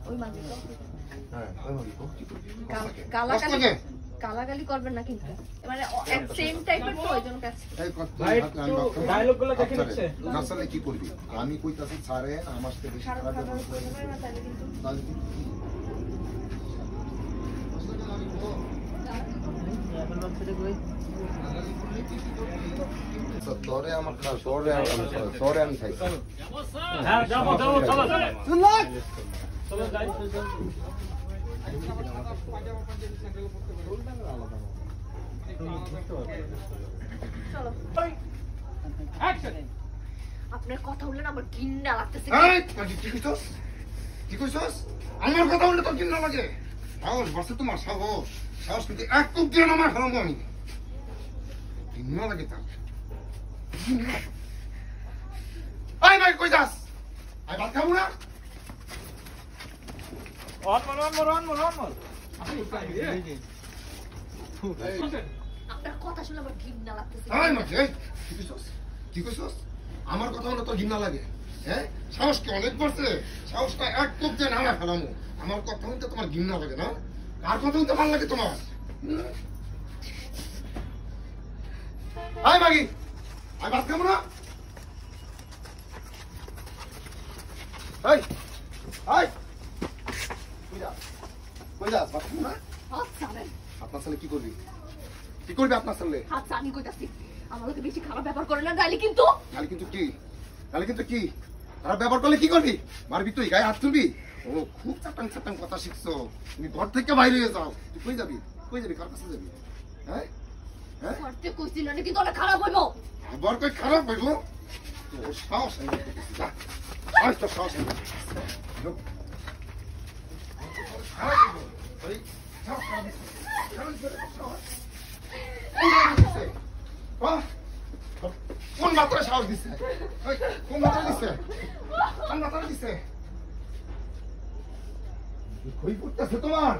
ওই মাগি তো হ্যাঁ ওই মাগি তো কি কালাকালি কালাকালি করবেন না কিন্তু মানে সেম টাইপের তো ওইজন্য কাছে ভাই ডায়লগগুলো দেখে নিচ্ছে আসলে কি করবি আমি কইতাছি স্যারে আমার সাথে বেশি খারাপ ব্যবহার করবে না তাহলে কিন্তু তোরে আমার তোরে আমি খাইছি হ্যাঁ যাও যাও চলো চলো যাই চলো অ্যাকশন আপনার কথা বললে না আমার ঘৃণা লাগতেছে এই কি কইছস কি কইছস আমার কথা বললে তোর ঘৃণা লাগে সাহস বসে তোমার সাহস সাহস কিন্তু এক কুপ দিয়ে আমার খাওয়াবো আমি ঘৃণা লাগে তার আই ভাই কই যাস আই ভাত খাবো না অন আপনার কথা শুনলে আমার ঘৃণা লাগতেছে আই মাঝে কি কইছস আমার কথা বললে তোর ঘৃণা লাগে হ্যাঁ সাহস কি অনেক বাড়ছে সাহসটা এক কুপ দিয়ে নামা ফেলামো আমার কথা বলতে তোমার ঘৃণা লাগে না কার কথা বলতে ভালো লাগে তোমার আই মাগি আই ভাত খাবো না এই এই কই যাস ভাত খাবো না আচ্ছা রে আপনার ছেলে কি করবি কি করবি আপনার ছেলে আচ্ছা আমি কইতাছি আমার লোকে বেশি খারাপ ব্যাপার করে না তাইলে কিন্তু তাহলে কিন্তু কি খারাপ ব্যবহার করলে কি করবি মারবি তুই গায়ে হাত তুলবি ও খুব চাটাং কথা শিখছো তুমি ঘর থেকে বাইরে হয়ে যাও তুই কই যাবি কার কাছে যাবি হ্যাঁ হ্যাঁ করতে কইছি না কিন্তু অনেক খারাপ হইব আবার কই খারাপ হইব তোর সাহস যা আজ তো সাহস কোন মাত্রা সাহস দিচ্ছে কোন মাত্রা দিচ্ছে কই পড়তেছে তোমার